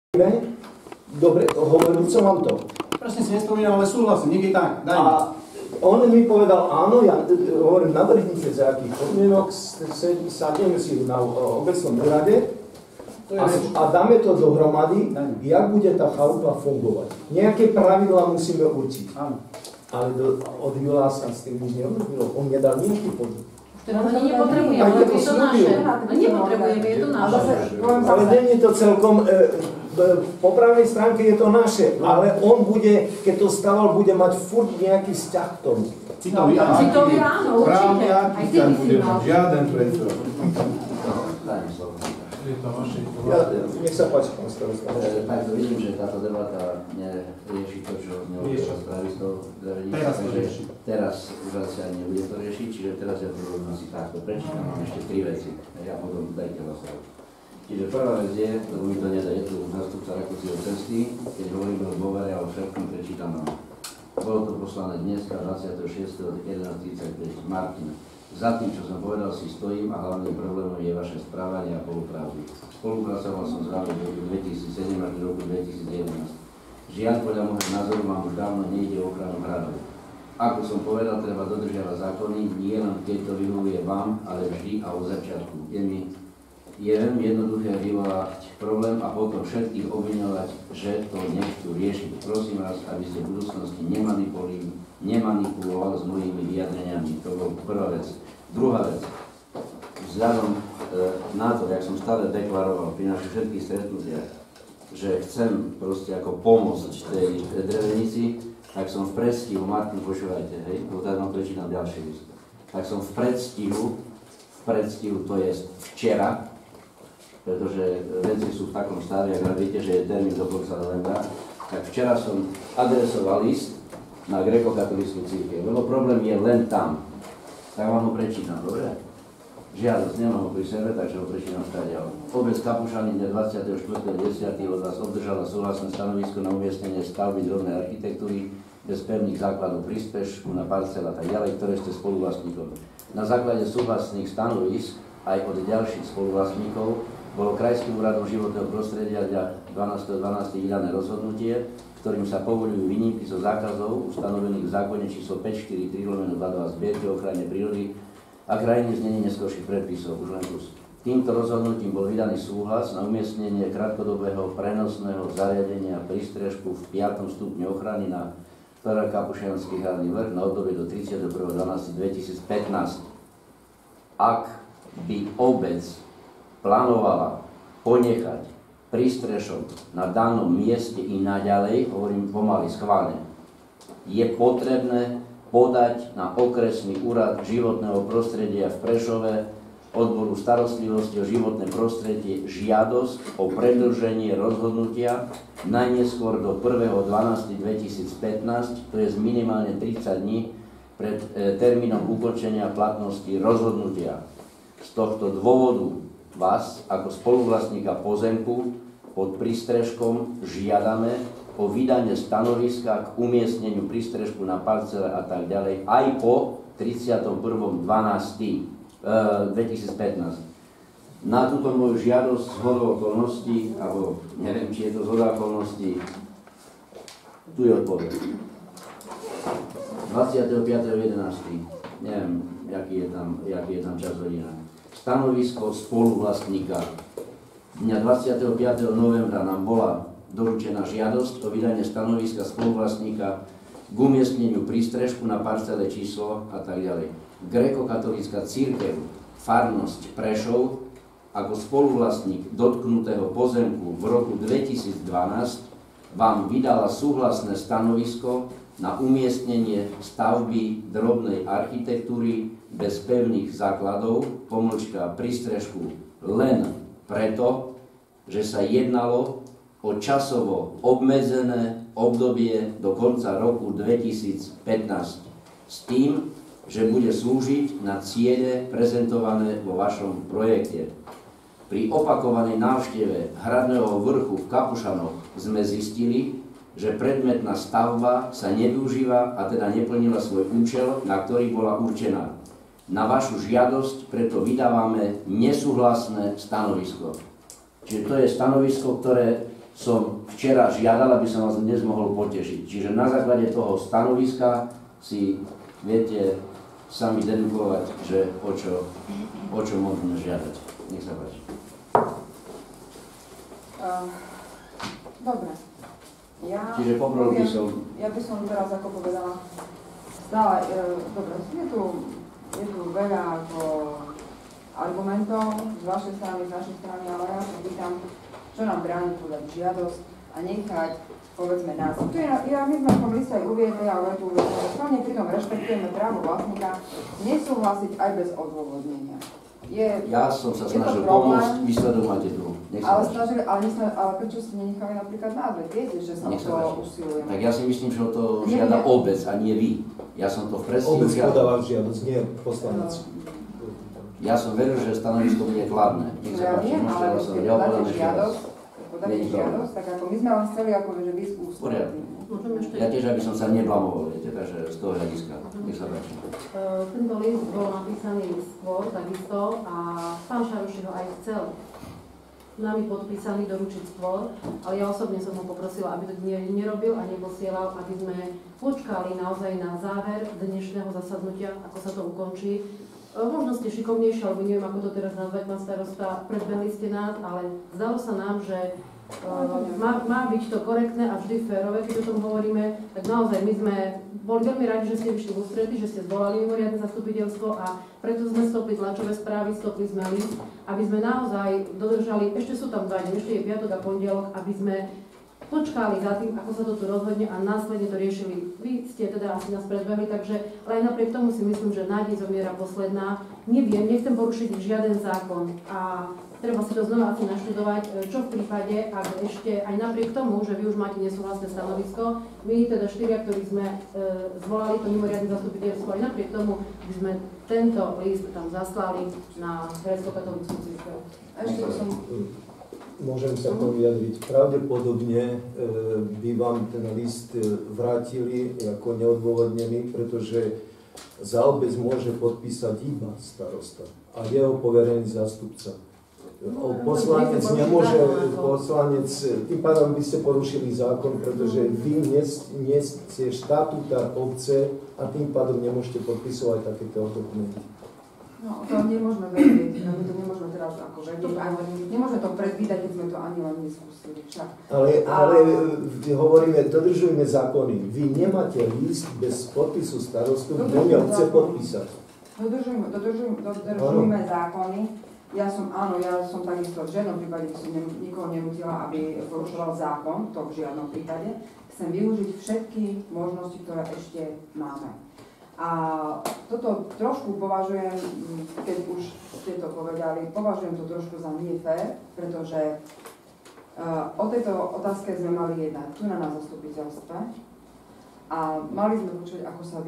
Dobre, hovoril som vám to. Presne si nespomínam, ale súhlasím, niekde tak, daj mi. A on mi povedal, áno, ja hovorím, navrhnite za akých podmienok, sadneme si na obecnom úrade a dáme to dohromady, jak bude tá chalupa fungovať. Nejaké pravidlá musíme určiť. Áno. Ale od Júla sa s tým nič neurobilo, on nedal nejaký podmienok. My nepotrebujeme, je to naše. Nepotrebujeme, je to naše. Ale nie je to celkom, po pravej stránke je to naše, ale on bude, keď to staval, bude mať furt nejaký vzťah k tomu. Citový áno, určite. Právny aký tam bude mať žiaden prečo. Nech sa páči, pán starosta. Tak vidím, že táto debata nerieši to, čo neodpáva spravisto. Teraz už asi ani nebude to riešiť, čiže teraz ja to robím asi takto. Prečítam vám ešte 3 veci. Ja potom dajte hlasovať. Čiže prvá vec je, lebo mi to nedá, je tu zástupca Rakúskeho cesty, keď hovoríme o dôvere a o všetkom, prečítam vám. Bolo to poslané dneska 26.11.35. Martin. Za tým, čo som povedal, si stojím a hlavným problémom je vaše správanie a polupravdy. Spolupracoval som s vami v roku 2007 až do roku 2011. Žiaľ, podľa môjho názoru vám už dávno nejde o ochranu hradov. Ako som povedal, treba dodržiavať zákony, nie len keď to vyhovuje vám, ale vždy a od začiatku. Je veľmi jednoduché vyvolať problém a potom všetkých obviňovať, že to nechcú riešiť. Prosím vás, aby ste v budúcnosti nemanipuloval s mojimi vyjadreniami. To bol prvá vec. Druhá vec. Vzhľadom na to, jak som stále deklaroval pri našich všetkých stretnutiach, že chcem proste ako pomôcť tej drevenici, tak som v predstihu, Martin, počúvajte, hej, lebo tak vám prečítam ďalší list. Tak som v predstihu, to je včera, pretože veci sú v takom stave, ak viete, že je termín do konca novembra, tak včera som adresoval list na grékokatolícku cirkev, lebo problém je len tam. Tak vám ho prečítam, dobre? Žiadosť, nemám ho pri sebe, takže ho prečítam všade. Obec Kapušany dne 24.10. od vás obdržala súhlasné stanovisko na umiestnenie stavby drobnej architektúry bez pevných základov prístrežku na parcel a tak ďalej, ktoré ste spoluvlastníkom. Na základe súhlasných stanovisk aj od ďalších spoluvlastníkov bolo Krajským úradom životného prostredia 12.12. vydané rozhodnutie, ktorým sa povoľujú výnimky zo zákazov ustanovených v zákone číslo 543/22 zbierky o ochrane prírody a krajiny znení neskorších predpisov. Už len kus. Týmto rozhodnutím bol vydaný súhlas na umiestnenie krátkodobého prenosného zariadenia prístrežku v 5. stupni ochrany na Kapušiansky hradný vrch na obdobie do 31.12.2015. Ak by obec plánovala ponechať prístrešok na danom mieste i naďalej, hovorím pomaly schválne, je potrebné podať na okresný úrad životného prostredia v Prešove odboru starostlivosti o životné prostredie žiadosť o predĺženie rozhodnutia najneskôr do 1.12.2015, to je minimálne 30 dní pred termínom ukončenia platnosti rozhodnutia. Z tohto dôvodu vás ako spoluvlastníka pozemku pod prístrežkom žiadame o vydanie stanoviska k umiestneniu prístrežku na parcele a tak ďalej aj po 31.12.2015. Na túto moju žiadosť zhodou okolností, alebo neviem, či je to zhoda okolností, tu je odpoveď. 25.11. Neviem, jaký je tam čas hodina. Stanovisko spoluvlastníka. Dňa 25. novembra nám bola doručená žiadosť o vydanie stanoviska spoluvlastníka k umiestneniu prístrežku na parcele číslo a tak ďalej. Grékokatolícka cirkev, farnosť Prešov, ako spoluvlastník dotknutého pozemku v roku 2012 vám vydala súhlasné stanovisko na umiestnenie stavby drobnej architektúry bez pevných základov, prístrežku len preto, že sa jednalo o časovo obmedzené obdobie do konca roku 2015 s tým, že bude slúžiť na ciele prezentované vo vašom projekte. Pri opakovanej návšteve hradného vrchu v Kapušanoch sme zistili, že predmetná stavba sa nevyužíva a teda neplnila svoj účel, na ktorý bola určená. Na vašu žiadosť preto vydávame nesúhlasné stanovisko. Čiže to je stanovisko, ktoré som včera žiadal, aby som vás dnes mohol potešiť. Čiže na základe toho stanoviska si viete sami dedukovať, že o čo môžeme žiadať. Nech sa páči. Dobre. Čiže poprvé by som... Ja by som teraz ako povedala, stále, dobre, je tu veľa ako argumentov z vašej strany, z našej strany, ale ja sa pýtam, čo nám bráni podať žiadosť a nechať, povedzme, nás. My sme v tom liste aj uviedli, ale tu uviedli, že plne pritom rešpektujeme právo vlastníka nesúhlasiť aj bez odôvodnenia. Ja som sa snažil pomôcť, výsledok máte druhú. Ale prečo ste nenechali napríklad nás? Viete, že sa o to usilujeme. Tak ja si myslím, že o to žiada obec a nie vy. Ja som to v presne Obec podáva žiadosť, nie poslanec. Ja som veril, že stanovisko bude kladné. Ja viem, ale keď podáte žiadosť, tak ako my sme vám chceli ako, že vy skúsili. Ja tiež, aby som sa neblamoval, viete, takže z toho hľadiska. Nech sa páči. Tento list bol napísaný skôr, takisto, a pán Šaruši ho aj chcel nami podpísaný doručiť skôr, ale ja osobne som ho poprosila, aby to nerobil a neposielal, aby sme počkali naozaj na záver dnešného zasadnutia, ako sa to ukončí. Možno ste šikovnejšie, alebo neviem, ako to teraz nazvať, pán starosta, predbehli ste nás, ale zdalo sa nám, že má byť to korektné a vždy férové, keď o tom hovoríme, tak naozaj my sme boli veľmi radi, že ste vyšli v ústrety, že ste zvolali mimoriadne zastupiteľstvo a preto sme stopli tlačové správy, stopli sme list, aby sme naozaj dodržali, ešte sú tam 2 dni, ešte je piatok a pondelok, aby sme počkali za tým, ako sa to tu rozhodne a následne to riešili. Vy ste teda asi nás predbehli, takže ale aj napriek tomu si myslím, že nádej zomiera posledná. Neviem, nechcem porušiť žiaden zákon a treba si to znova asi naštudovať, čo v prípade, ak ešte aj napriek tomu, že vy už máte nesúhlasné stanovisko, my teda 4, ktorí sme zvolali to mimoriadne zastupiteľstvo, aj napriek tomu by sme tento list tam zaslali na grécko-katolícku cirkev. Môžem sa to vyjadriť. Pravdepodobne by vám ten list vrátili ako neodôvodnený, pretože za obec môže podpísať iba starosta a jeho poverený zástupca. Poslanec nemôže, tým pádom by ste porušili zákon, pretože vy nie ste štatutár obce a tým pádom nemôžete podpisovať takéto dokumenty. No, to nemôžeme vedieť, my to nemôžeme teraz ako vedieť, nemôžeme to predvídať, keď sme to ani len neskúsili však. Ale hovoríme, dodržujme zákony. Vy nemáte list bez podpisu starostu, kto chce podpísať. Dodržujme zákony. Ja som takisto v žiadnom prípade som nikoho nenutila, aby porušoval zákon, to v žiadnom prípade. Chcem využiť všetky možnosti, ktoré ešte máme. A toto trošku považujem, keď už ste to povedali, považujem to trošku za nie fér, pretože o tejto otázke sme mali jednať tu na zastupiteľstve a mali sme počuť, ako sa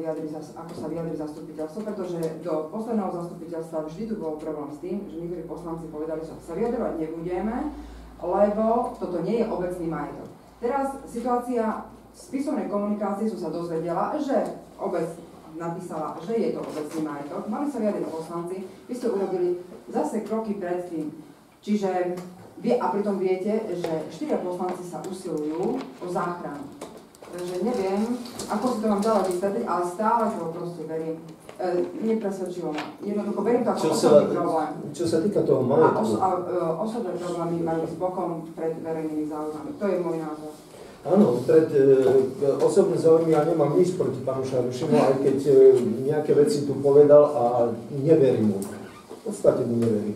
vyjadri zastupiteľstvo, pretože do posledného zastupiteľstva vždy tu bol problém s tým, že niektorí poslanci povedali, že sa vyjadrovať nebudeme, lebo toto nie je obecný majetok. Teraz situácia z písomnej komunikácie som sa dozvedela, že obec napísala, že je to obecný majetok, mali sa vyjadriť poslanci, vy ste urobili zase kroky predtým. Čiže a pritom viete, že 4 poslanci sa usilujú o záchranu. Takže neviem, ako si to mám ďalej vysvetliť, ale stále to proste verím. Nepresvedčilo ma. Jednoducho verím to ako osobný problém. Čo sa týka toho majetku. A osobné problémy majú s bokom pred verejnými záujmami. To je môj názor. Áno, pred osobné záujmy ja nemám nič proti pánu Šarušimu, aj keď nejaké veci tu povedal a neverím mu. V podstate mu neverím.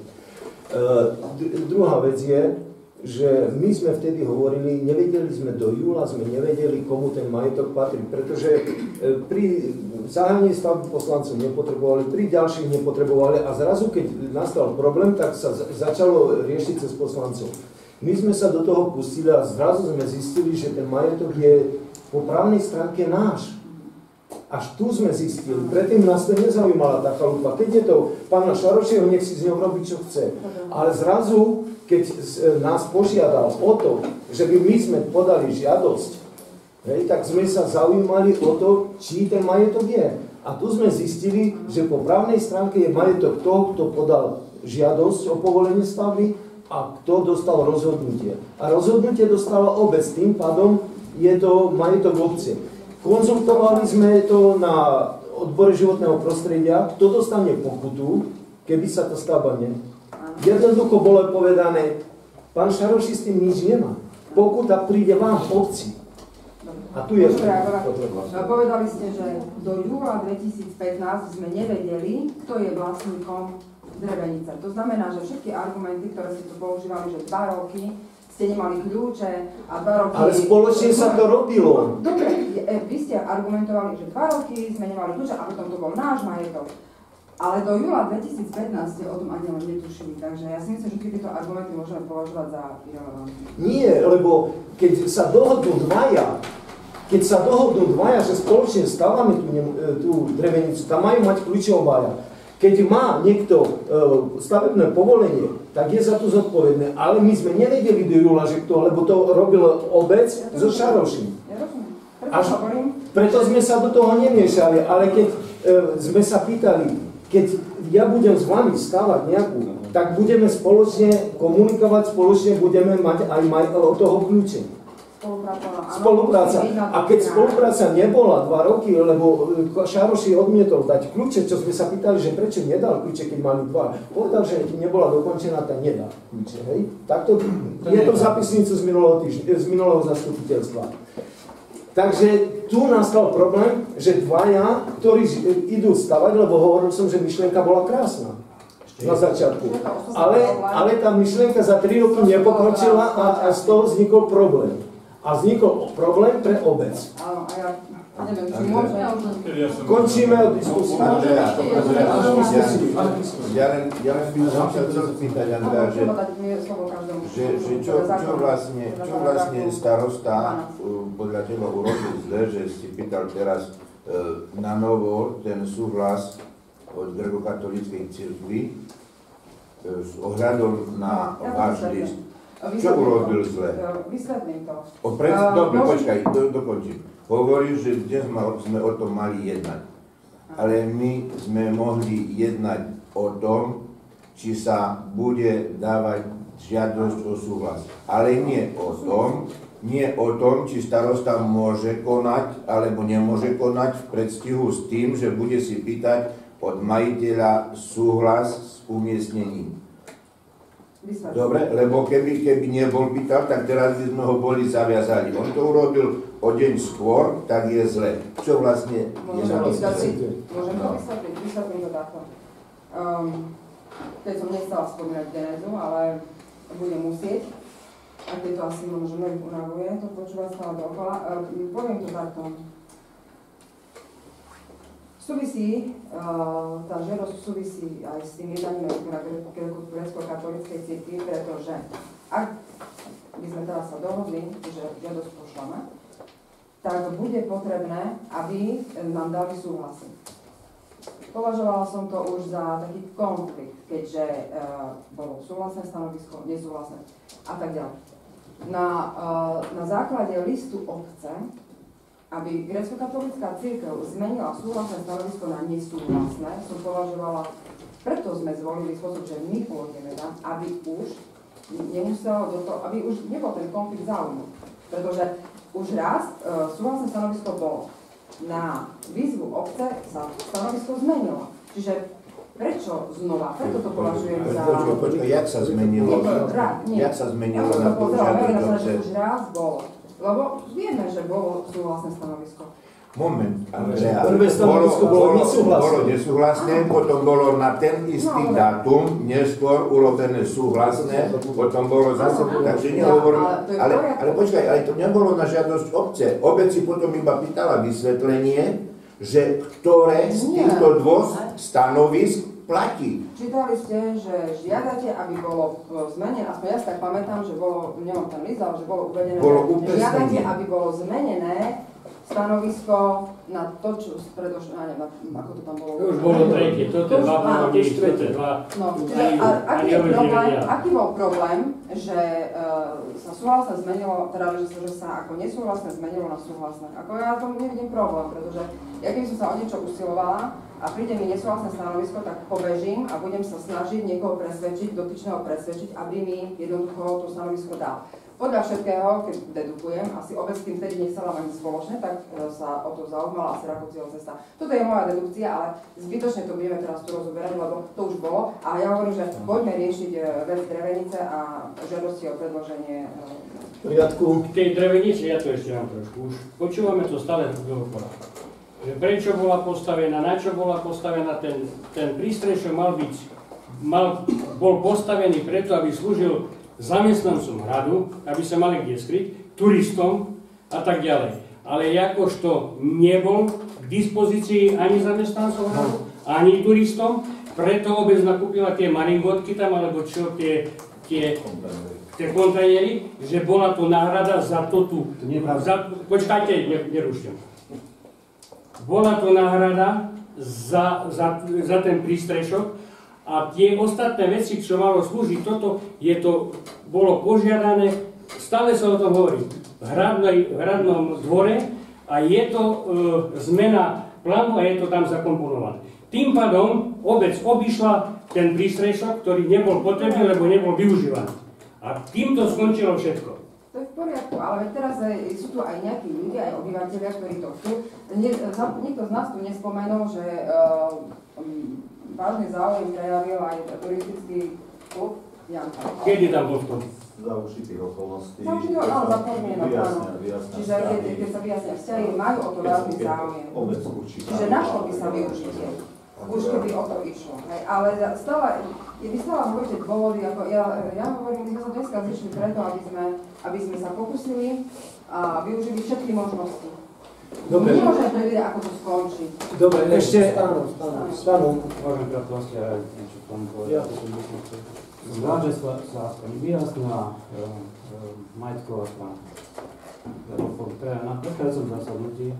Druhá vec je, že my sme vtedy hovorili, nevedeli sme do júla, sme nevedeli, komu ten majetok patrí, pretože pri zahájení stavby poslancov nepotrebovali, pri ďalších nepotrebovali a zrazu, keď nastal problém, tak sa začalo riešiť cez poslancov. My sme sa do toho pustili a zrazu sme zistili, že ten majetok je po právnej stránke náš. Až tu sme zistili. Predtým nás to nezaujímala taká lupa. Keď je to pána Šarošieho, nech si z ňou robí, čo chce. Ale zrazu, keď nás požiadal o to, že by my sme podali žiadosť, tak sme sa zaujímali o to, či ten majetok je. A tu sme zistili, že po právnej stránke je majetok toho, kto podal žiadosť o povolenie stavby, a kto dostal rozhodnutie. A rozhodnutie dostala obec, tým pádom je to majetok obce. Konzultovali sme to na odbore životného prostredia, kto dostane pokutu, keby sa tá stavba ne... Jednoducho bolo povedané, pán Šaroši s tým nič nemá. Pokuta príde vám v obci. A tu je... Povedali ste, že do júla 2015 sme nevedeli, kto je vlastníkom Drevenice. To znamená, že všetky argumenty, ktoré ste tu používali, že 2 roky ste nemali kľúče a 2 roky... Ale spoločne sa to robilo. Dobre, vy ste argumentovali, že 2 roky sme nemali kľúče a potom to bol náš majetok. Ale do júla 2015 ste o tom ani len netušili, takže ja si myslím, že tieto argumenty môžeme považovať za irelevantné. Nie, lebo keď sa dohodnú dvaja, že spoločne stávame tú Drevenicu, tam majú mať kľúče obaja. Keď má niekto stavebné povolenie, tak je za to zodpovedné. Ale my sme nevedeli do júla, že kto, lebo to robil obec so Šaroším. Ja rozumiem. Preto sme sa do toho nemiešali, ale keď sme sa pýtali, keď ja budem s vami stávať nejakú, tak budeme spoločne komunikovať, spoločne budeme mať aj od toho kľúče. Spolupráca. A keď spolupráca nebola 2 roky, lebo Šaroši odmietol dať kľúče, čo sme sa pýtali, že prečo nedal kľúče, keď mali 2. Povedal, že nebola dokončená, tak nedá kľúče. Hej? Takto je to v zapisnicu z minulého zastupiteľstva. Takže tu nastal problém, že dvaja, ktorí idú stavať, lebo hovoril som, že myšlienka bola krásna na začiatku. Ale tá myšlienka za 3 roky nepokročila a z toho vznikol problém. A vznikol problém pre obec. Áno, a ja neviem, či môžem. Končíme diskusiu. Ja len by som sa chcel spýtať, Andrea, že čo vlastne starosta podľa teba urobil zle, že si pýtal teraz na novo ten súhlas od grécko-katolíckej cirkvi s ohľadom na váš list. Čo urobil zle? Vysvetlím to. Dobre, počkaj, dokončím. Hovoríš, že dnes sme o tom mali jednať. Ale my sme mohli jednať o tom, či sa bude dávať žiadosť o súhlas. Ale nie o tom, či starosta môže konať, alebo nemôže konať v predstihu s tým, že bude si pýtať od majiteľa súhlas s umiestnením. Dobre, lebo keby nebol pýtal, tak teraz by sme ho boli zaviazali. On to urobil o deň skôr, tak je zle. Čo vlastne je na to vysvetliť? Môžem to vysvetliť, vysvetlím to takto. Keď som nechcela spomínať genézu, ale budem musieť, a keď to asi možno mnohých unavuje, to počúvať stále dookola. Poviem to takto. Tá žiadosť súvisí aj s tým jednaním na grécko-katolíckej cirkvi, pretože ak by sme teraz sa dohodli, že žiadosť pošleme, tak bude potrebné, aby nám dali súhlasy. Považovala som to už za taký konflikt, keďže bolo súhlasné stanovisko, nesúhlasné a tak ďalej. Na základe listu obce, aby grécko-katolícka cirkev zmenila súhlasné stanovisko na nesúhlasné, som považovala, preto sme zvolili spôsob, že my pôjdeme tam, aby už nemuselo do toho, aby už nebol ten konflikt záujmu. Pretože už raz súhlasné stanovisko bolo. Na výzvu obce sa stanovisko zmenilo. Čiže prečo znova? Preto to považujem za... Počkaj, jak sa zmenilo? Jak sa zmenilo na tú žiadosť obce? Už raz bolo. Lebo vieme, že bolo súhlasné stanovisko. Moment, Andrea. Prvé stanovisko bolo nesúhlasné. Bolo nesúhlasné, potom bolo na ten istý dátum, neskôr urobené súhlasné, potom bolo zase, takže nehovorím, ale počkaj, ale to nebolo na žiadosť obce. Obec si potom iba pýtala vysvetlenie, že ktoré z týchto dvoch stanovisk platí. Čítali ste, že žiadate, aby bolo zmenené, aspoň ja si tak pamätám, že bolo, nemám ten list, ale že bolo uvedené, že žiadate, aby bolo zmenené stanovisko na to, čo predošlo, neviem, ako to tam bolo. To už bolo tretie, toto je dva pravdy, toto je dva. No, aký bol problém, že sa súhlasné zmenilo, teda že sa ako nesúhlasné zmenilo na súhlasné. Ako ja tomu nevidím problém, pretože ja keby som sa o niečo usilovala a príde mi nesúhlasné stanovisko, tak pobežím a budem sa snažiť niekoho presvedčiť, dotyčného presvedčiť, aby mi jednoducho to stanovisko dal. Podľa všetkého, keď dedukujem, asi obec tým vtedy nechcela mať spoločne, tak sa o to zaujímala asi Rakúciho cesta. Toto je moja dedukcia, ale zbytočne to budeme teraz tu rozoberať, lebo to už bolo. A ja hovorím, že poďme riešiť vec Drevenice a žiadosti o predloženie. V poriadku. K tej Drevenici, ja to ešte mám trošku. Už počúvame to stále dookola. Že prečo bola postavená, na čo bola postavená, ten prístrešok bol postavený preto, aby slúžil zamestnancom hradu, aby sa mali kde skryť, turistom a tak ďalej. Ale jakožto nebol k dispozícii ani zamestnancom hradu, ani turistom, preto obec nakúpila tie maringotky tam, alebo čo, tie kontajnery, že bola to náhrada za to tu. Počkajte, nerušte. Bola to náhrada za ten prístrešok. A tie ostatné veci, čo malo slúžiť, bolo požiadané, stále sa o tom hovorí, v hradnom dvore a je to zmena plánu a je to tam zakomponované. Tým pádom obec obišla ten prístrešok, ktorý nebol potrebný, lebo nebol využívaný. A týmto skončilo všetko. To je v poriadku, ale teraz sú tu aj nejakí ľudia, aj obyvateľia, ktorí to chcú. Nikto z nás tu nespomenul, že vážny záujem prejavil aj turistický klub Janka. Kedy tam bol v tom? Za určitých okolností. Áno, za podmienok, áno. Čiže keď sa vyjasnia vzťahy, majú o to vážny záujem. Čiže našlo by sa využitie. Už keby o to išlo. Ale stále hovoríte dôvody, ako ja hovorím, my sme sa dneska zišli preto, aby sme sa pokusili a využili všetky možnosti. Dobre. Nemôžeme predvídať, ako to skončí. Dobre, ešte Stanu. Môžem krátkosti aj niečo k tomu povedať. Som rád, že sa aspoň vyjasnila majetková stránka. Na predchádzajúcom zasadnutí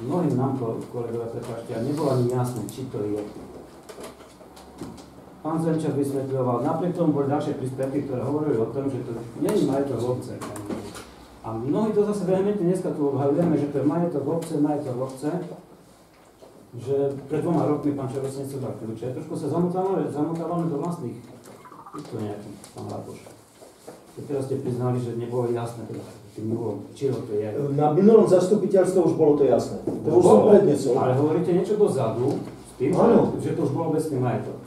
mnohým nám kolegovia, prepáčte, a nebolo ani jasné, či to je. Pán Zemčák vysvetľoval, napriek tomu boli ďalšie príspevky, ktoré hovorili o tom, že to nie je majetok obce. A mnohí to zase vehementne dneska tu obhajujeme, že to je majetok obce, že pred 2 rokmi pán Červesenec sa dal kľúče. Trošku sa zamotávame do vlastných to nejakých, pán Lapoš. Teraz ste priznali, že nebolo jasné, čiho to je. Na minulom zastupiteľstve už bolo to jasné. To už som prednesol. Ale hovoríte niečo dozadu s tým, že to už bol obecný majetok.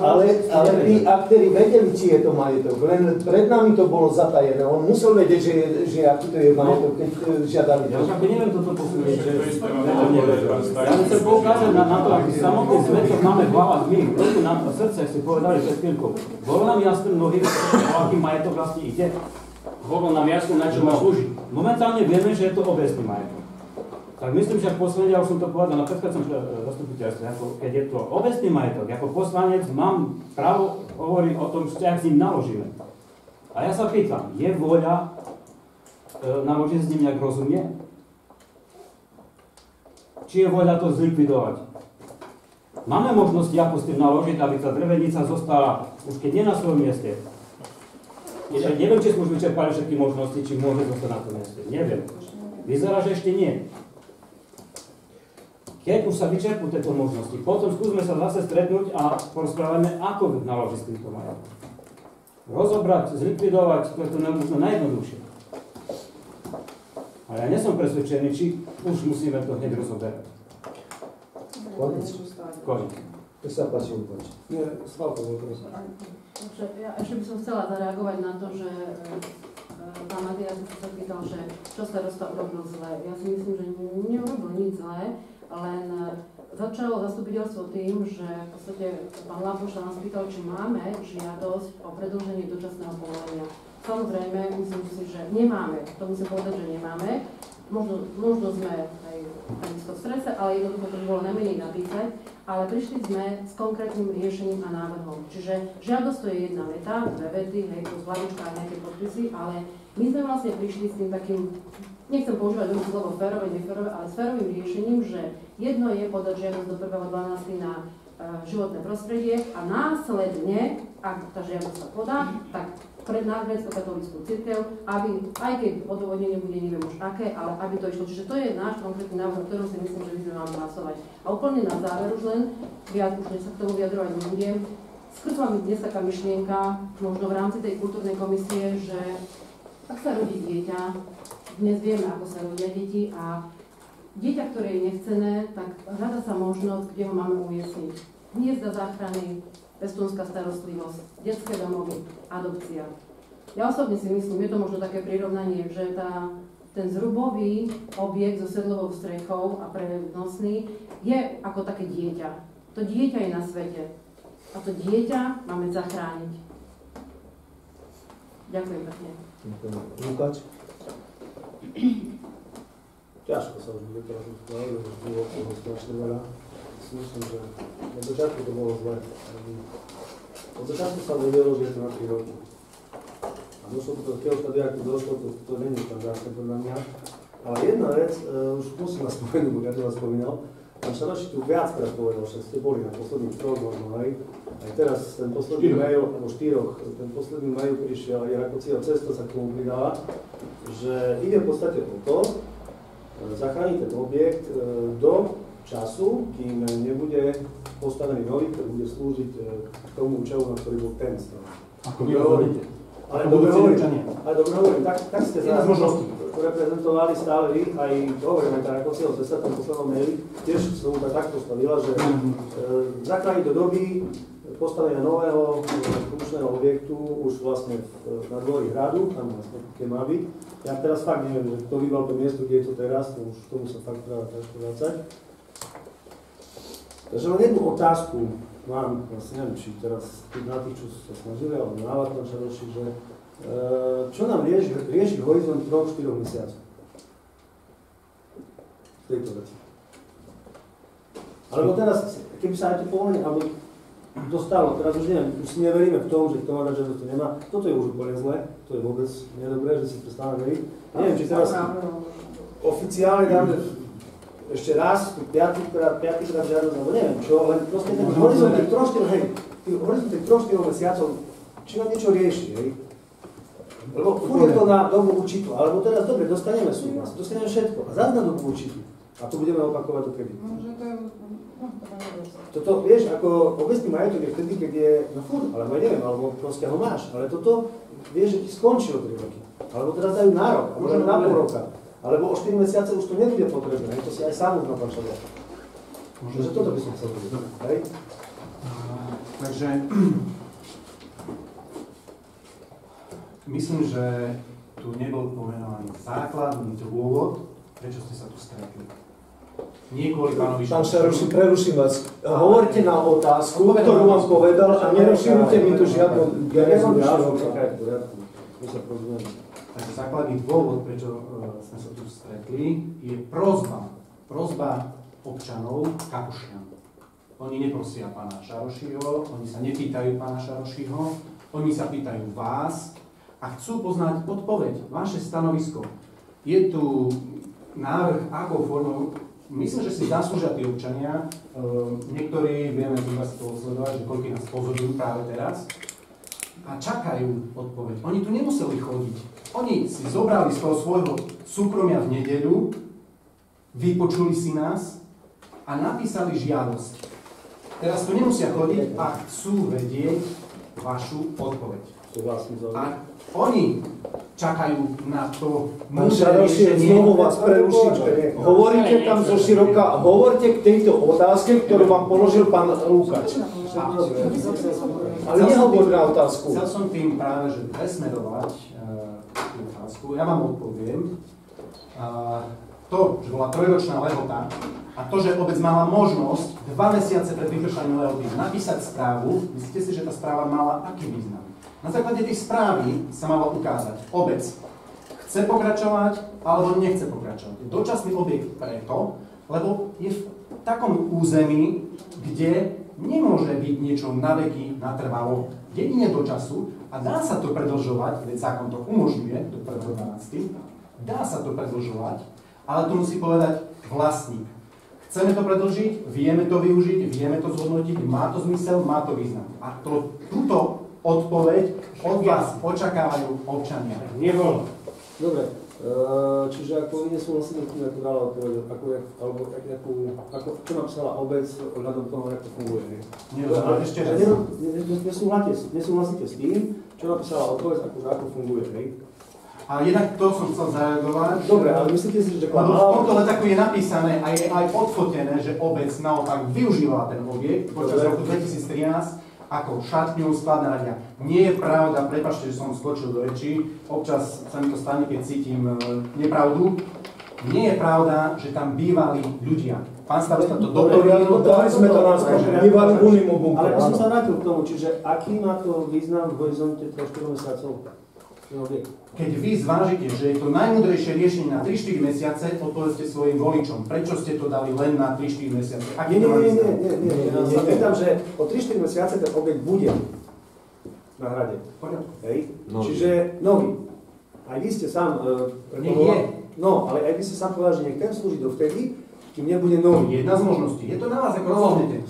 Ale tí aktéri vedeli, či je to majetok, len pred nami to bolo zatajené. On musel vedieť, že aký to je majetok, keď žiadali. Ja už ako neviem toto posúdiť, že ja chcem poukázať na to, aký samotný zmetok máme v hlavách my, trošku nám to srdce, si povedali pred chvíľkou. Bolo nám jasné mnohým, o aký majetok vlastne ide? Bolo nám jasné, na čo má slúžiť. Momentálne vieme, že je to obecný majetok. Tak myslím, že posledne, ja už som to povedal na predchádzajúcom zastupiteľstve, keď je to obecný majetok, ako poslanec mám právo hovoriť o tom, že ak s ním naložíme. A ja sa pýtam, je vôľa naložiť s ním nejak rozumie? Či je vôľa to zlikvidovať? Máme možnosti, ako s tým naložiť, aby tá drevenica zostala, už keď nie na svojom mieste. Neviem, či sme už vyčerpali všetky možnosti, či môže zostať na tom mieste. Neviem. Vyzerá, že ešte nie. Keď už sa vyčerpú tieto možnosti, potom skúsme sa zase stretnúť a porozprávame, ako naložiť s týmto majetkom. Rozobrať, zlikvidovať, to je to možno najjednoduchšie. Ale ja nie som presvedčený, či už musíme to hneď rozoberať. Konec. To sa páči upáči. Nie, Slavko, prosím. Ja ešte by som chcela zareagovať na to, že pán Matias sa pýtal, že čo starosta urobil zle. Ja si myslím, že neurobil nič zle, len začalo zastupiteľstvo tým, že v podstate pán Lapoš sa nás pýtal, či máme žiadosť o predĺženie dočasného povolenia. Samozrejme, myslím si, že nemáme. To musím povedať, že nemáme. Možno sme aj v strese, ale jednoducho to bolo najmenej napísať. Ale prišli sme s konkrétnym riešením a návrhom. Čiže žiadosť to je jedna veta, 2 vety, plus hlavička a nejaké podpisy, ale my sme vlastne prišli s tým takým nechcem používať veľmi slovo férové, neférové, ale s férovým riešením, že jedno je podať žiadosť do 1.12. na životné prostredie a následne, ak tá žiadosť sa podá, tak pred grécko-katolícku cirkev, aby, aj keď odôvodnenie bude neviem už aké, ale aby to išlo. Čiže to je náš konkrétny návrh, o ktorom si myslím, že by sme mali hlasovať. A úplne na záver už len, viac už sa k tomu vyjadrovať nebudem, skrtla mi dnes taká myšlienka, možno v rámci tej kultúrnej komisie, že ak sa rodí dieťa, dnes vieme, ako sa rodia deti a dieťa, ktoré je nechcené, tak hľada sa možnosť, kde ho máme umiestniť. Hniezda záchrany, pestúnska starostlivosť, detské domovy, adopcia. Ja osobne si myslím, je to možno také prirovnanie, že ten zhrubový objekt so sedlovou strechou a prenosný je ako také dieťa. To dieťa je na svete a to dieťa máme zachrániť. Ďakujem pekne. Lukáč? Ťažko sa už bude teraz rozprávať, lebo už bolo toho strašne veľa. Myslím, že na začiatku to bolo zle. Od začiatku sa vedelo, že je to na 3 roky. A došlo to do takého štádia, ako došlo, to nie je štandardné podľa mňa. Ale jedna vec, už musím vás spomenúť, bo ja to vás spomínal, pán Šaroši tu viackrát povedal, že ste boli na posledných 3 možno, hej. Aj teraz ten posledný mail, alebo 4, ten posledný mail prišiel, aj Rakocieva cesta sa k tomu pridáva, že ide v podstate o to, zachrániť ten objekt do času, kým nebude postavený nový, ktorý bude slúžiť k tomu účelu, na ktorý bol ten stav. Ako vy hovoríte. Ale dobre hovorím, tak ste za reprezentovali stále vy, aj hovoríme, tá Rakocieva cesta, ten poslednom maili, tiež sa mu tak postavila, že zachrániť do doby postavenia nového funkčného objektu už vlastne na dvori hradu, tam vlastne keď má byť. Ja teraz fakt neviem, že kto vybral to miesto, kde je to teraz, to už tomu sa fakt treba ťažko vracať. Takže len jednu otázku mám, vlastne neviem, či teraz na tých, čo sa snažili, alebo návať pán Šaroši, že čo nám rieši horizont 3-4 mesiacov v tejto veci. Alebo teraz, keby sa aj to povolenie, alebo dostalo, teraz už neviem, už si neveríme v tom, že kto má dať, že to nemá. Toto je už úplne zle, to je vôbec nedobré, že si prestáva veriť. Neviem, či teraz oficiálne dáme ešte raz, piatýkrát žiadosť, alebo neviem čo, len proste ten horizont tých 3-4 mesiacov, či nám niečo rieši, hej. Lebo furt je to na dobu určitú, alebo teraz dobre, dostaneme súhlas, dostaneme všetko, a zase na dobu určitú. A tu budeme opakovať to kedy. Toto, vieš, ako obecný majetok je vtedy, keď je na furt, alebo ja neviem, alebo proste ho máš, ale toto, vieš, že ti skončí o 3 roky. Alebo teraz dajú na rok, a možno na pol roka. Alebo o 4 mesiace už to nebude potrebné, to si aj sám už napáčal. Takže toto by som chcel povedať, hej? Takže myslím, že tu nebol pomenovaný základ, ani dôvod, prečo ste sa tu stretli. Nie kvôli pánovi Pán Šaroši, preruším vás. Hovorte na otázku, ktorú vám povedal a nerozširujte mi tu žiadnu diagnózu. Takže základný dôvod, prečo sme sa tu stretli, je prosba občanov Kapušťan. Oni neprosia pána Šarošiho, oni sa nepýtajú pána Šarošiho, oni sa pýtajú vás a chcú poznať odpoveď, vaše stanovisko. Je tu návrh, akou formou, myslím, že si zaslúžia tí občania, niektorí, vieme, že vás to sledovať, že koľko nás pozorujú práve teraz, a čakajú odpoveď. Oni tu nemuseli chodiť. Oni si zobrali z toho svojho súkromia v nedeľu, vypočuli si nás a napísali žiadosť. Teraz tu nemusia chodiť a chcú vedieť vašu odpoveď. A oni čakajú na to múdre riešenie. Znovu vás preruším. Hovoríte tam zo široka, hovorte k tejto otázke, ktorú vám položil pán Lukáč. Ale nehovorím na otázku. Chcel som tým práve, že presmerovať tú otázku. Ja vám odpoviem. To, že bola 3-ročná lehota a to, že obec mala možnosť 2 mesiace pred vypršaním lehoty napísať správu, myslíte si, že tá správa mala aký význam? Na základe tej správy sa malo ukázať, obec chce pokračovať alebo nechce pokračovať. Je dočasný objekt preto, lebo je v takom území, kde nemôže byť niečo naveky, natrvalo, jedine do času a dá sa to predĺžovať, veď zákon to umožňuje do 1.12. Dá sa to predĺžovať, ale to musí povedať vlastník. Chceme to predĺžiť, vieme to využiť, vieme to zhodnotiť, má to zmysel, má to význam. A túto odpoveď od vás očakávajú občania. Nebolo. Dobre, čiže ako vy nesúhlasíte s tým, ako dala odpoveď, čo napísala obec ohľadom toho, ako to funguje? Ešte raz. Nesúhlasíte s tým, čo napísala odpoveď, ako funguje, hej? A jednak to som chcel zareagovať. Dobre, ale myslíte si, že v tomto letáku je napísané a je aj odfotené, že obec naopak využívala ten objekt počas roku 2013 ako šatňu, skladná radia. Nie je pravda, prepáčte, že som skočil do rečí, občas sa mi to stane, keď cítim nepravdu. Nie je pravda, že tam bývali ľudia. Pán starosta to doplnil. Dali sme to na skôr, bývali v Unimobu. Ale ja som sa vrátil k tomu, čiže aký má to význam v horizonte 3-4 mesiacov? Keď vy zvážite, že je to najmúdrejšie riešenie na 3-4 mesiace, odpovedzte svojim voličom. Prečo ste to dali len na 3-4 mesiace? Nie. Ja sa pýtam, že o 3-4 mesiace ten objekt bude na hrade. Hej? Čiže nový. Aj vy ste sám no, ale aj vy ste sám povedali, že nech ten slúži dovtedy, kým nebude nový. Jedna z možností. Je to na vás, ako rozhodnete.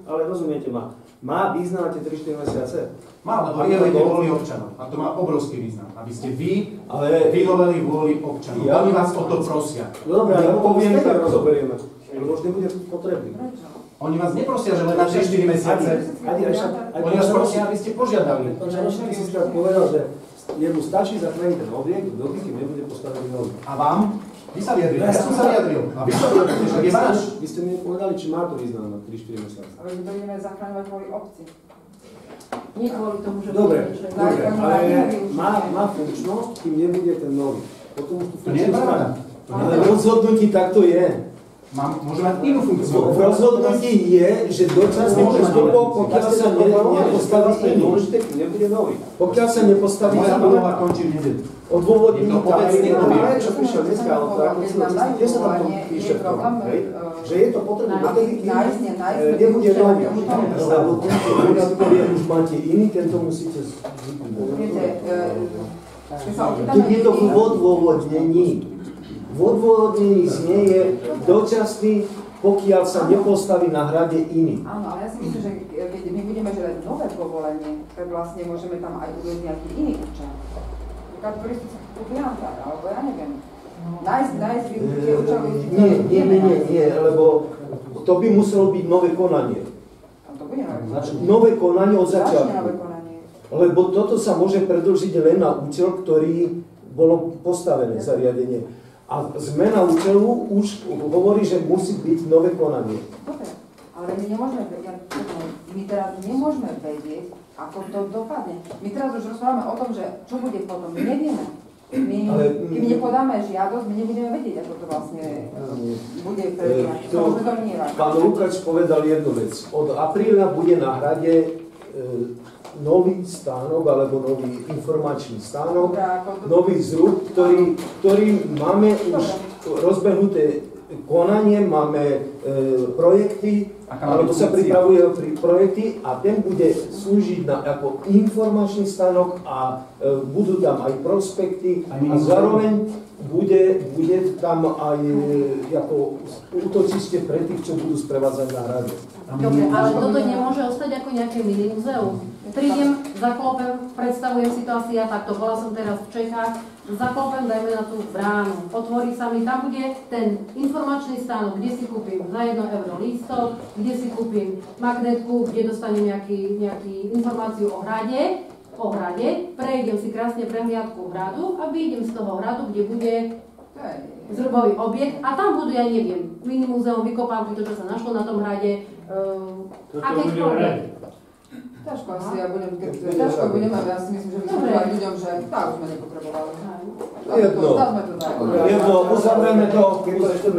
Ale rozumiete ma. Má význam na tie 3-4 mesiace? Má, lebo vyhovujete vôli občanov. A to má obrovský význam. Aby ste vy vyhoveli vôli občanov. Oni vás o to prosia. No dobré, ale poviem, tak rozoberieme. Lebo už nebude potrebný. Oni vás neprosia, že len na 3-4 mesiace. Oni vás prosia, aby ste požiadali. Ty si tak povedal, že jemu stačí zachrániť ten objekt, doby, kým nebude postavený nový. A vám? Vy sa vyjadrili. Ja som sa vyjadril. A vy sa vyjadrili, že je váš. Vy ste mi povedali, či má to význam na 3-4 mesiace. Ale my budeme zachráňovať kvôli obci. Nie kvôli tomu, že... Dobre, ale má funkčnosť, kým nebude ten nový. Potom už tu funkčnosť. Ale v rozhodnutí takto je. Môže mať inú funkciu. V rozhodnutí je, že dočasný postupov, pokiaľ sa nepostaví iný. Nebude nový. Pokiaľ sa nepostaví iný. Moja panova končí v nedeľu. Odôvodní to obecný objekt. Čo prišiel dneska, kde sa tam píše v tom, že je to potrebné na tedy, nebude nový. Lebo tento ktorý už máte iný, tento musíte zvyknúť. Tu je to v odôvodnení. V odôvodnení znieje dočasný, pokiaľ sa nepostaví na hrade iný. Áno, ale ja si myslím, že keď my budeme žiadať nové povolenie, tak vlastne môžeme tam aj uvieť nejaký iný účel. Taká turistická klienta, alebo ja neviem. Nájsť využitie účelu. Nie, lebo to by muselo byť nové konanie. A to bude nové konanie od začiatku. nové konanie. Lebo toto sa môže predĺžiť len na účel, ktorý bolo postavené zariadenie. A zmena účelu už hovorí, že musí byť nové konanie. Dobre, ale my teraz nemôžeme vedieť, ako to dopadne. My teraz už rozprávame o tom, že čo bude potom. My nevieme. Kým nepodáme žiadosť, my nebudeme vedieť, ako to vlastne bude prebiehať. To môžeme domnievať. Pán Lukáč povedal jednu vec. Od apríla bude na hrade nový stánok, alebo nový informačný stánok, nový zrub, ktorý máme už rozbehnuté konanie, máme projekty, alebo sa pripravuje projekty a ten bude slúžiť ako informačný stánok a budú tam aj prospekty a zároveň bude tam aj ako útočište pre tých, čo budú sprevádzať na hrade. Dobre, ale toto nemôže ostať ako nejaké mini muzeum. Prídem, zaklopem, predstavujem si to asi ja takto, bola som teraz v Čechách, zaklopem, dajme na tú bránu, otvorí sa mi, tam bude ten informačný stánok, kde si kúpim za 1 euro lístok, kde si kúpim magnetku, kde dostanem nejaký informáciu o hrade, prejdem si krásne prehliadku hradu a vyjdem z toho hradu, kde bude zrubový objekt a tam budú, ja neviem, mini muzeum, vykopávky, to, čo sa našlo na tom hrade, akékoľvek. Ťažko asi, ja budem, ale ja si myslím, že by som povedala ľuďom, že tak už sme nepotrebovali. Jedno, uzavrieme to.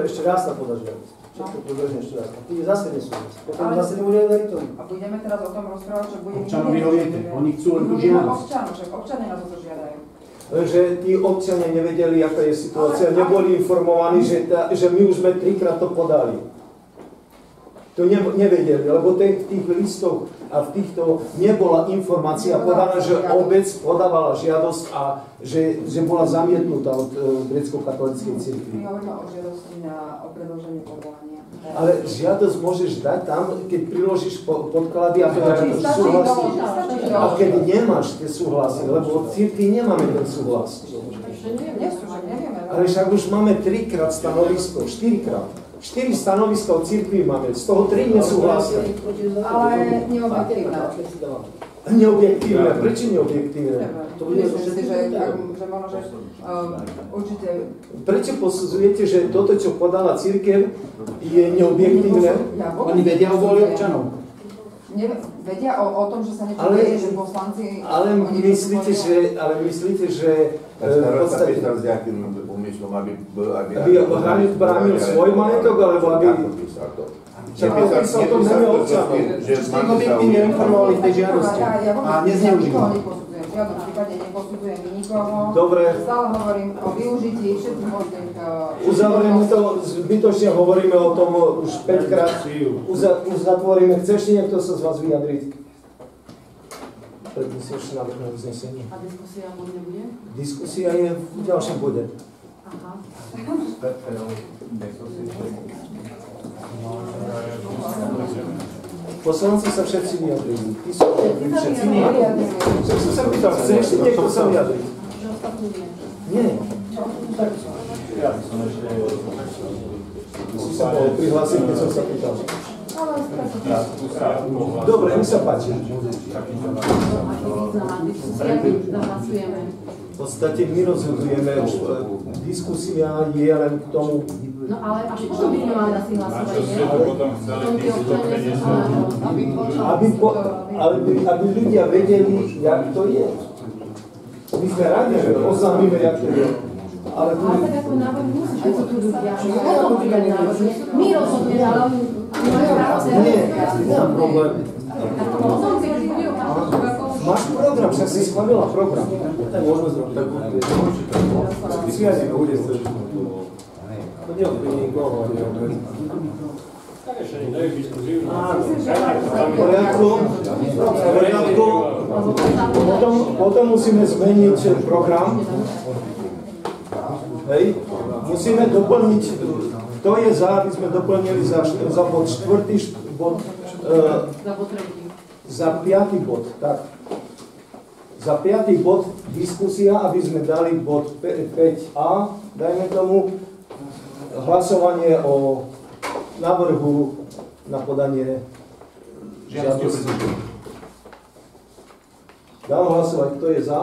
Ešte raz sa podažia. Všetko podržne ešte raz. A tu zase nesúhlas. Potom zase nebude veriť tomu. A budeme teraz o tom rozprávať, že budeme... Občanov vyhoviete, oni chcú len tú žiadosť. Občania nás o to žiadajú. Že tí občania nevedeli, aká je situácia, neboli informovaní, že my už sme 3-krát to podali. To nevedeli, lebo v tých listoch a v týchto nebola informácia podaná, že obec podávala žiadosť a že bola zamietnutá od grécko-katolíckej cirkvi. My hovoríme o žiadosti o predĺženie povolania. Ale žiadosť môžeš dať tam, keď priložíš podklady a súhlasí. A keď nemáš tie súhlasy, lebo od cirkvi nemáme ten súhlas. Ale však už máme 3-krát stanovisko, 4-krát. 4 stanoviska od cirkvi máme, z toho 3 nesúhlasia. Ale neobjektívne. Neobjektívne, prečo neobjektívne? Myslím si, že možno, že určite... Prečo posudzujete, že toto, čo podala cirkev, je neobjektívne? Oni vedia o vôli občanov. Vedia o tom, že sa niečo deje, že poslanci... Ale myslíte, že v podstate... Aby bránil svoj majetok, alebo aby... Však písal to mene občanov. Že objektívne informovali v tej žiadosti a nezneužíval. V žiadnom prípade neposudzujem nikoho. Dobre. Stále hovorím o využití všetkých možných... Uzavrieme to, zbytočne hovoríme o tom už 5 krát. Uzatvoríme. Chce ešte niekto sa z vás vyjadriť? Prednesiem ešte návrh na uznesenie. A diskusia nebude? Diskusia je v ďalšom bode. Aha. Poslanci sa všetci vyjadrili. Ty sú všetci vyjadrili. Však som sa pýtal, chce ešte niekto sa vyjadriť? Nie. Si sa bol prihlásiť, keď som sa pýtal. Dobre, nech sa páči. V podstate my rozhodujeme, diskusia je len k tomu. No ale až potom by sme mali asi hlasovanie. Aby ľudia vedeli, jak to je. My sme radi, že oznámime, jak to je. Ale tak ako návrh musíš, keď sú tu ľudia. My rozhodneme, ale majú práce. Nie, nemám problém. Máš program, však si schválila program. Tak môžeme zrobiť takú diskusia nebude. To neodbíjí nikoho. Potom musíme zmeniť program. Hej. Musíme doplniť, kto je za, aby sme doplnili za bod 4. bod, za 5. bod, tak. Za 5. bod diskusia, aby sme dali bod 5a, dajme tomu, hlasovanie o návrhu na podanie žiadosti. Dám hlasovať, kto je za?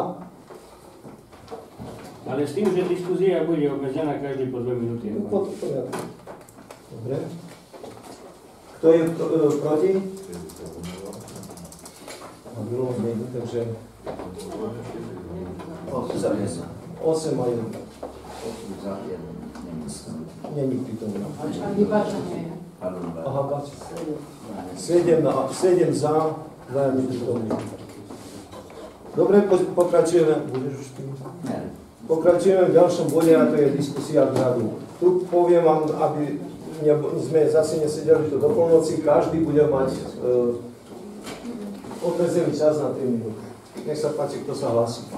Ale s tým, že diskusia bude obmedzená každý po 2 minúty. Dobre. Kto je proti? Bylo nejde, takže 8 a 1. Není prítomný. Aha, bač. 7 za, 2 neprítomný. Dobre, pokračujeme. Budeš už tým? Pokračujeme v ďalšom bode a to je diskusia v hradu. Tu poviem vám, aby sme zase nesedeli do polnoci, každý bude mať obmedzený čas na 3 minúty. Nech sa páči, kto sa hlasí.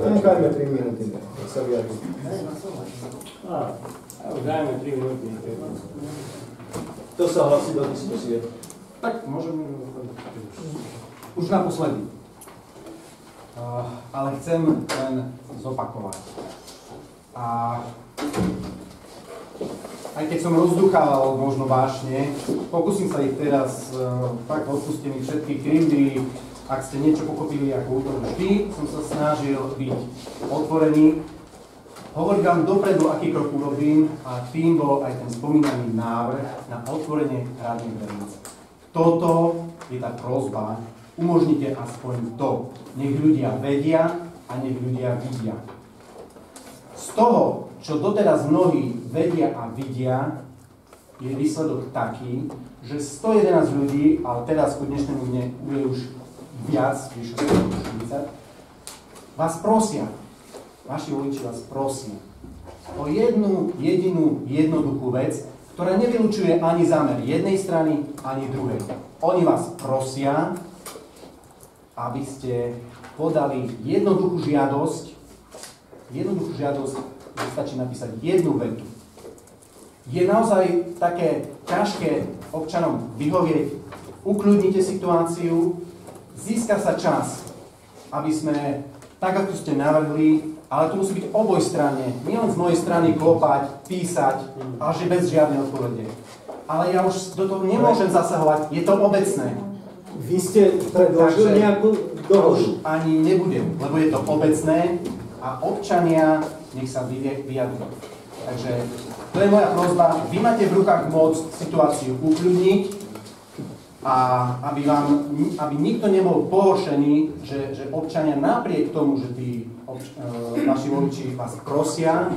Nechajme 3 minúty, nech sa vyjadrí. Dajme 3 minúty. Kto sa hlasí do diskusie? Tak, môžeme... Už naposledy. Ale chcem len zopakovať. A aj keď som rozduchával možno vášne, pokúsim sa ich teraz, fakt odpuste mi všetky krivdy, ak ste niečo pochopili ako útok vždy, som sa snažil byť otvorený. Hovorím vám dopredu, aký krok urobím a tým bol aj ten spomínaný návrh na otvorenie rádnych dveríc. Toto je tá prosba, umožnite aspoň to. Nech ľudia vedia a nech ľudia vidia. Z toho, čo doteraz mnohí vedia a vidia, je výsledok taký, že 111 ľudí, ale teraz ku dnešnému dne bude už viac, vyše 140, vás prosia, vaši voliči vás prosia, o jednu jedinú jednoduchú vec, ktorá nevylučuje ani zámer jednej strany, ani druhej. Oni vás prosia, aby ste podali jednoduchú žiadosť, že stačí napísať jednu vetu. Je naozaj také ťažké občanom vyhovieť, ukľudnite situáciu, získa sa čas, aby sme, tak ako ste navrhli, ale to musí byť obojstranne, nielen z mojej strany klopať, písať, ale že bez žiadnej odpovede. Ale ja už do toho nemôžem zasahovať, je to obecné. Vy ste predložili nejakú dohodu? Ani nebudem, lebo je to obecné a občania nech sa vyjadrujú. Takže to je moja prosba. Vy máte v rukách moc situáciu ukľudniť a aby nikto nebol pohoršený, že občania napriek tomu, že tí vaši voliči vás prosia,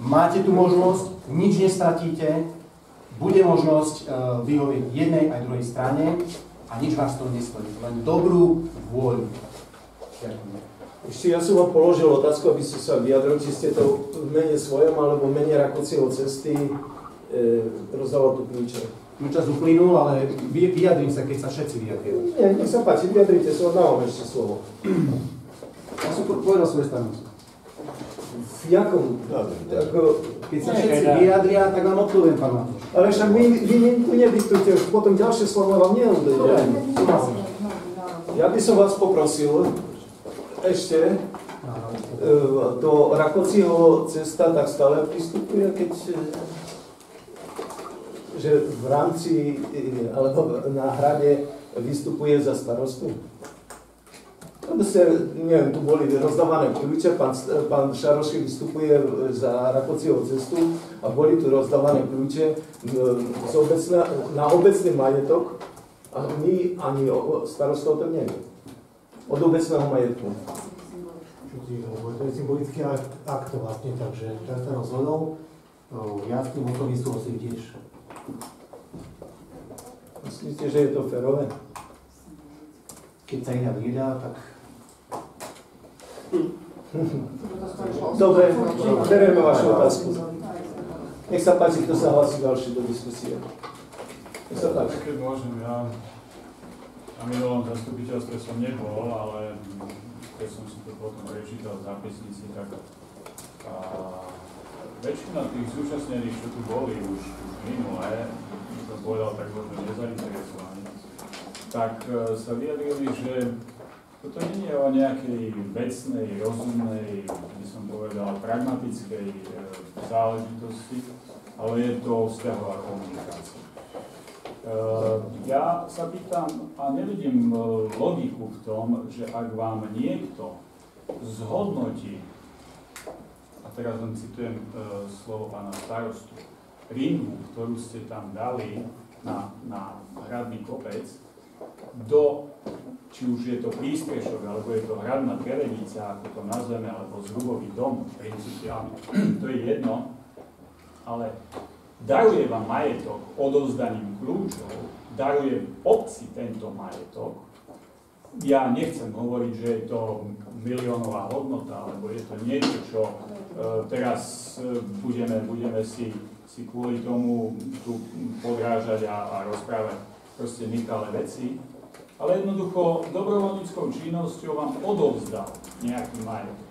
máte tu možnosť, nič nestratíte, bude možnosť vyhovieť jednej aj druhej strane a nič vás to nestojí, len dobrú vôľu. Ešte ja som vám položil otázku, aby ste sa vyjadrili, či ste to v mene svojom alebo v mene Rakocieho cesty rozdával tu kľúče. Čas uplynul, ale vyjadrím sa, keď sa všetci vyjadria. Nie, nech sa páči, vyjadrite sa, dávam ešte slovo. Ja som povedal svoje stanovisko. V jakom? Keď sa všetci vyjadria, tak vám odpoviem, pán Matúš. Ale však vy tu nediktujte, potom ďalšie slovo vám neudejde. Ja by som vás poprosil, ešte do Rakocieho cesta tak stále pristupuje, keď že v rámci, alebo na hrade vystupuje za starostu. Neviem, tu boli rozdávané kľúče, pán Šaroši vystupuje za Rakocieho cestu a boli tu rozdávané kľúče na obecný majetok a my ani starostov to neviem. Od obecného majetku. To je symbolický akt vlastne, takže ten sa rozhodol. Ja s tým osobne súhlasím tiež. Myslíte, že je to férové? Keď sa inak nedá, tak... Dobre, berieme vašu otázku. Nech sa páči, kto sa hlasí ďalší do diskusie. Nech sa páči. Keď môžem, ja na minulom zastupiteľstve som nebol, ale keď som si to potom prečítal v zápisnici, tak väčšina tých zúčastnených, čo tu boli už minulé, som povedal tak možno nezainteresovaní, tak sa vyjadrili, že toto nie je o nejakej vecnej, rozumnej, by som povedal, pragmatickej záležitosti, ale je to vzťahová komunikácia. Ja sa pýtam a nevidím logiku v tom, že ak vám niekto zhodnotí, a teraz len citujem slovo pána starostu, ringu, ktorú ste tam dali na hradný kopec, či už je to prístrešok, alebo je to hradná drevenica, ako to nazveme, alebo zhrubový dom, principiálne, to je jedno, ale daruje vám majetok odovzdaním kľúčov, daruje obci tento majetok. Ja nechcem hovoriť, že je to miliónová hodnota, alebo je to niečo, čo teraz budeme si kvôli tomu tu podrážať a rozprávať proste nekalé veci. Ale jednoducho dobrovoľníckou činnosťou vám odovzdal nejaký majetok.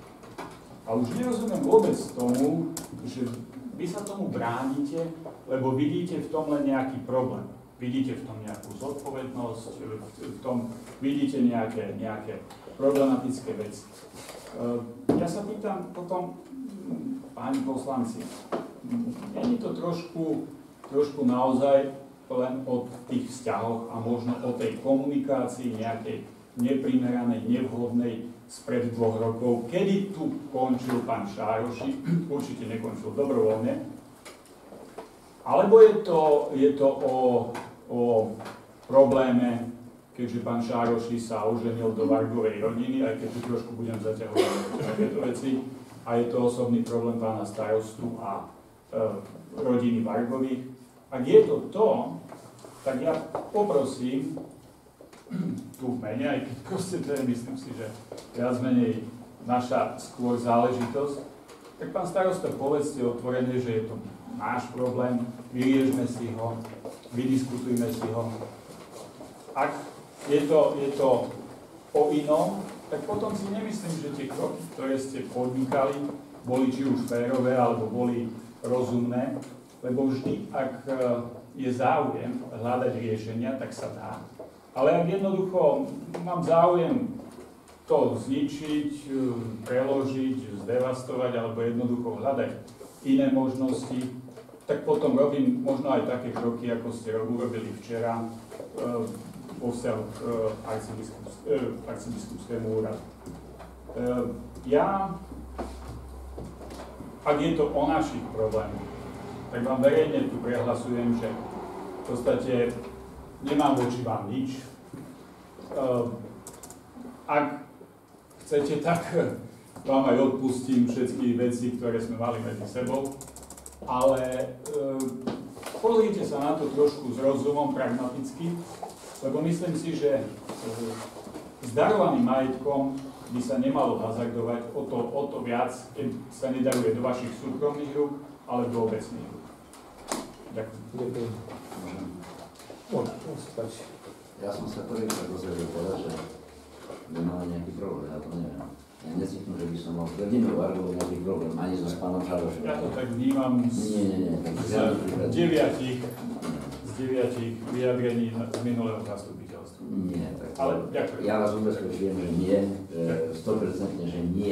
A už nerozumiem vôbec tomu, že vy sa tomu bránite, lebo vidíte v tom len nejaký problém. Vidíte v tom nejakú zodpovednosť, v tom vidíte nejaké problematické veci. Ja sa pýtam potom, páni poslanci, nie je to trošku naozaj len o tých vzťahoch a možno o tej komunikácii nejakej neprimeranej, nevhodnej spred 2 rokov, kedy tu končil pán Šároši, určite nekončil dobrovoľne, alebo je to o probléme, keďže pán Šároši sa oženil do Vargovej rodiny, aj keď tu trošku budem zaťahovať takéto veci, a je to osobný problém pána starostu a rodiny Vargových. Ak je to, tak ja poprosím tu v mene, aj keď proste to je, myslím si, že viac menej naša skôr záležitosť, tak pán starosta, povedzte otvorene, že je to náš problém, vyriešme si ho, vydiskutujme si ho. Ak je to o inom, tak potom si nemyslím, že tie kroky, ktoré ste podnikali, boli či už férové, alebo boli rozumné, lebo vždy, ak je záujem hľadať riešenia, tak sa dá. Ale ak jednoducho mám záujem to zničiť, preložiť, zdevastovať, alebo jednoducho hľadať iné možnosti, tak potom robím možno aj také kroky, ako ste urobili včera vo vzťahu k arcibiskupskému úradu. Ak je to o našich problémoch, tak vám verejne tu prehlasujem, že v podstate nemám voči vám nič. Ak chcete, tak vám aj odpustím všetky veci, ktoré sme mali medzi sebou, ale pozrite sa na to trošku s rozumom, pragmaticky, lebo myslím si, že s darovaným majetkom by sa nemalo hazardovať o to viac, keď sa nedaruje do vašich súkromných rúk, ale do obecných rúk. Ďakujem. Ja som sa prvýkrát dozvedel povedať, že by mal nejaký problém, ja to neviem. Ja necítim, že by som mal tvrdinu Vargov nejaký problém, ani so s pánom Šarošom. Ja to tak vnímam z 9 vyjadrení z minulého zastupiteľstva. Nie, tak ale ďakujem. Ja vás ubezpečujem, že nie, 100% že nie.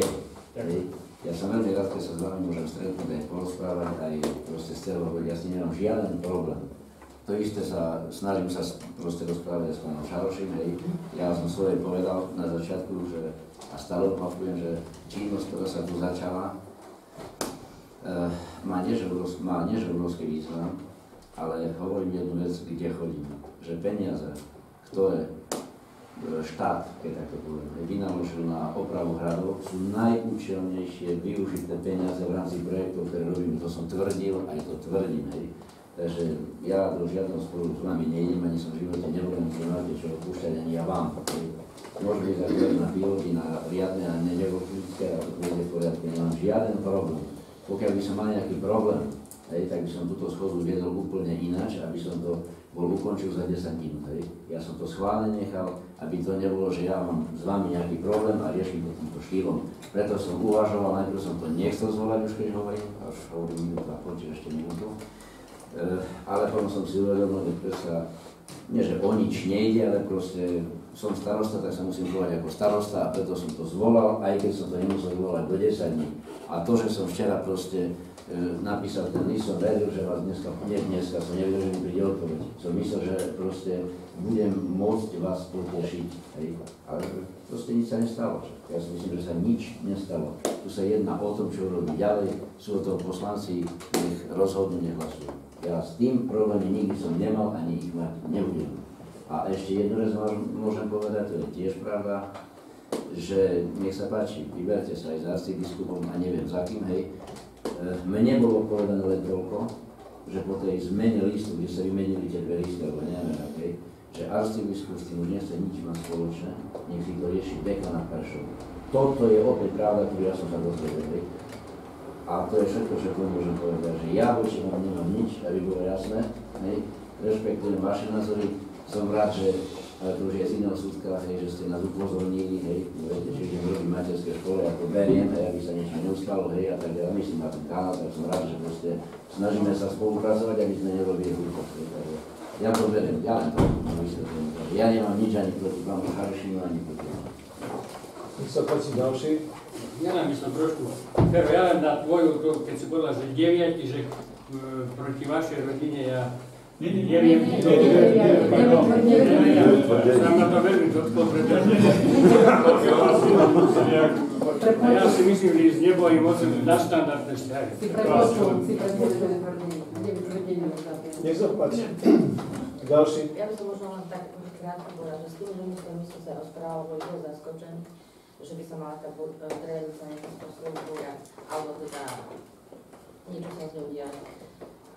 Ja som veľmi rád, keď sa s vami môžem stretnúť aj porozprávať, aj proste z celého, ja s tým nemám žiaden problém. To isté snažím sa proste rozprávať s pánom Šaroším, hej. Ja som svoje povedal na začiatku, že, a stále opakujem, že činnosť, ktorá sa tu začala, má nie že obrovský význam, ale hovorím jednu vec, kde chodím, že peniaze, ktoré štát, keď takto poviem, vynaložil na opravu hradov, sú najúčelnejšie využité peniaze v rámci projektov, ktoré robím. To som tvrdil, aj to tvrdím, hej. Takže ja do žiadneho sporu s vami nejdem, ani som v živote nebudem, že máte čo odpúšťať, ani ja vám. Môžeme ísť aj na pilóty, na riadne a nevoľnické, a to bude v poriadku, nemám žiaden problém. Pokiaľ by som mal nejaký problém, tak by som túto schôdzu viedol úplne ináč, aby som to bol ukončil za 10 minút. Ja som to schválne nechal, aby to nebolo, že ja mám s vami nejaký problém a riešim to týmto štýlom. Preto som uvažoval, najprv som to nechcel zvolať, už keď hovorím, až hovorím minútu a končím ešte minútu. Ale potom som si uvedomil, že predsa, nie že o nič nejde, ale proste som starosta, tak sa musím chovať ako starosta a preto som to zvolal, aj keď som to nemusel zvolať do 10 dní. A to, že som včera proste napísal ten list, som veril, že vás dneska som nevedel, že mi príde odpoveď. Som myslel, že proste budem môcť vás potešiť, hej. Ale proste nič sa nestalo. Ja si myslím, že sa nič nestalo. Tu sa jedná o tom, čo robí ďalej, sú o tom poslanci, nech rozhodnú, nehlasujú. Ja s tým problémy nikdy som nemal, ani ich mať nebudem. A ešte jednu vec môžem povedať, to je tiež pravda, že nech sa páči, vyberte sa aj s arcibiskupom a neviem za kým, hej. Mne bolo povedané len toľko, že po tej zmene listu, kde sa vymenili tie dve listy, alebo neviem akej, že arcibiskup s tým už nechce nič mať spoločné, nech si to rieši dekan a Peršov. Toto je opäť pravda, ktorú ja som sa dozvedel. A to je všetko, čo môžem povedať, že ja voči vám nemám nič, aby bolo jasné, hej, rešpektujem vaše názory, som rád, že to už je z iného súdka, hej, že ste nás upozornili, hej, viete, že idem robiť materské škole, ako beriem, hej, aby sa niečo neustalo, hej, a tak ja myslím na ten kanál, tak som rád, že proste snažíme sa spolupracovať, aby sme nerobili hlúposť, hej, takže ja to beriem, ja len to vysvetlím, ja nemám nič ani proti pánu Šarošimu, ani proti vám. Nech sa páči ďalší. Ja nám myslím trošku, Fero, ja len na tvoju, keď si povedal, že 9, že proti vašej rodine ja neviem. Sa ma to veľmi dotklo, pretože ja si myslím, že s nebojím mocem nadštandardné vzťahy. Nech sa páči. Ďalší. Ja by som možno len tak krátko povedala, že s tým, že my som sa rozprával, bol zaskočený, že by sa mala tá trenica nejakým spôsobom búrať, alebo teda niečo sa z ňou diať.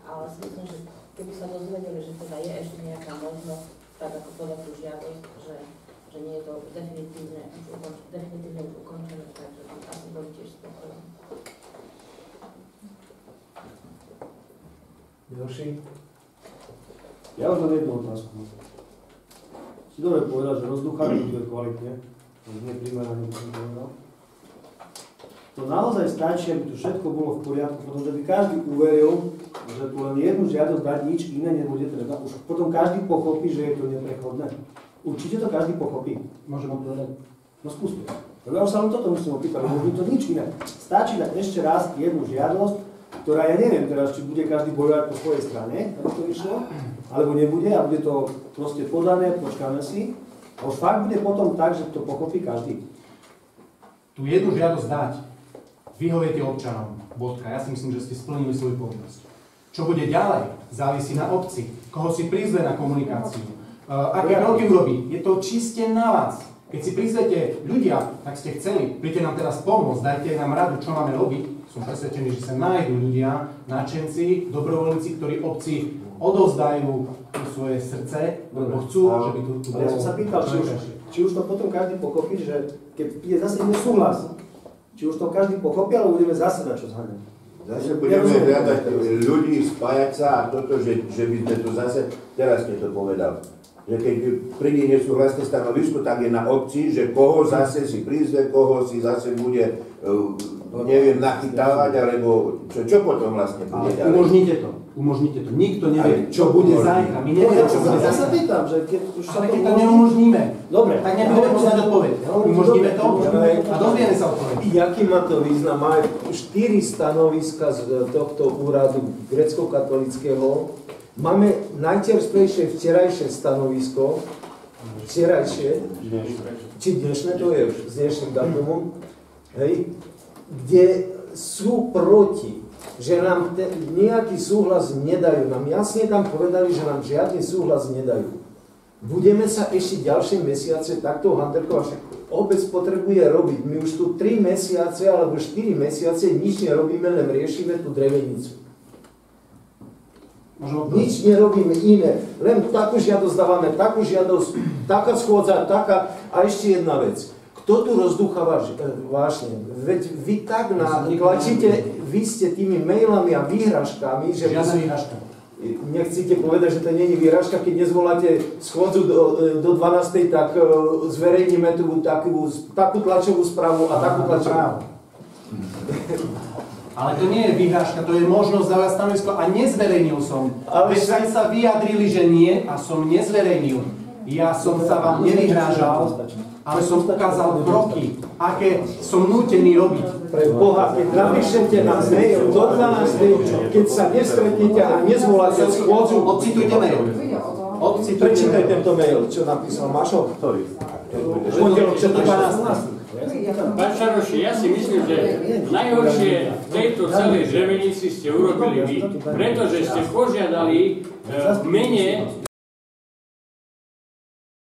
Ale si myslím, že keby sa dozvedeli, že teda je ešte nejaká možnosť, tak ako podať tú žiadosť, že nie je to definitívne už ukončené, takže asi boli tiež spokojní. Ďalší? Ja už mám jednu otázku. Si dobre povedal, že rozdúchanie bude kvalitne, neprimerane by som povedal. To naozaj stačí, aby tu všetko bolo v poriadku, pretože by každý uveril, že tu len jednu žiadosť dať, nič iné nebude treba. Už potom každý pochopí, že je to neprechodné. Určite to každý pochopí. Môžem odpovedať? No skúste. Ja už sa len toto musím opýtať, lebo to nič iné. Stačí dať ešte raz jednu žiadosť, ktorá ja neviem teraz, či bude každý bojovať po svojej strane, aby to vyšlo, alebo nebude a bude to proste podané, počkáme si. A už fakt bude potom tak, že to pochopí každý. Tu jednu žiadosť dať, vyhoviete občanom, bodka. Ja si myslím, že ste splnili svoju povinnosť. Čo bude ďalej, závisí na obci, koho si prizve na komunikáciu, aké kroky urobí. Je to čiste na vás. Keď si prizvete ľudia, tak ste chceli, príďte nám teraz pomôcť, dajte nám radu, čo máme robiť. Som presvedčený, že sa nájdú ľudia, nadšenci, dobrovoľníci, ktorí obci odovzdajú svoje srdce, lebo chcú, že by tu bolo. Ja som sa pýtal, či už to potom každý pochopí, že keď je zase nesúhlas, či už to každý pochopí, alebo budeme zase dať čo zháňať. Zase budeme hľadať ľudí, spájať sa a toto, že by sme to zase, teraz ste to povedal, že keď príde nesúhlasné stanovisko, tak je na obci, že koho zase si prizve, koho si zase bude, neviem, nachytávať, alebo čo potom vlastne bude ďalej. Umožnite to. Nikto nevie, čo bude zajtra. My nevieme, čo bude zajtra. Ja sa pýtam, že keď už sa keď to neumožníme, dobre, tak nebudeme poznať odpoveď. Umožníme to a dozvieme sa odpoveď. Jaký má to význam? Máme 4 stanoviska z tohto úradu grécko-katolického. Máme najčerstvejšie včerajšie stanovisko, či dnešné, to je s dnešným datumom, hej, kde sú proti, že nám nejaký súhlas nedajú. Nám jasne tam povedali, že nám žiadny súhlas nedajú. Budeme sa ešte ďalšie mesiace takto handrkovať. Obec potrebuje robiť. My už tu 3 mesiace alebo 4 mesiace nič nerobíme, len riešime tú drevenicu. Nič nerobíme iné, len takú žiadosť dávame, takú žiadosť, taká schôdza, taká. A ešte jedna vec. Kto tu rozdúchava vášne? Veď vy tak tlačíte, vy ste tými mailami a výhražkami, že... Žiadna výhražka. Nechcete povedať, že to nie je výhražka, keď nezvoláte schôdzu do 12. tak zverejníme takú tlačovú správu a takú tlačovú. Ale to nie je vyhrážka, to je možnosť zaujať stanovisko a nezverejnil som. Veď ste sa vyjadrili, že nie a som nezverejnil. Ja som sa vám nevyhrážal, ale som ukázal kroky, aké som nútený robiť. Pre Boha, keď napíšete na mail do 12, keď sa nestretnete a nezvoláte schôdzu... Odcitujte mail. Prečítaj tento mail, čo napísal Mašo. Ktorý? Pán Šaroši, ja si myslím, že najhoršie v tejto celej drevenici ste urobili vy, pretože ste požiadali v mene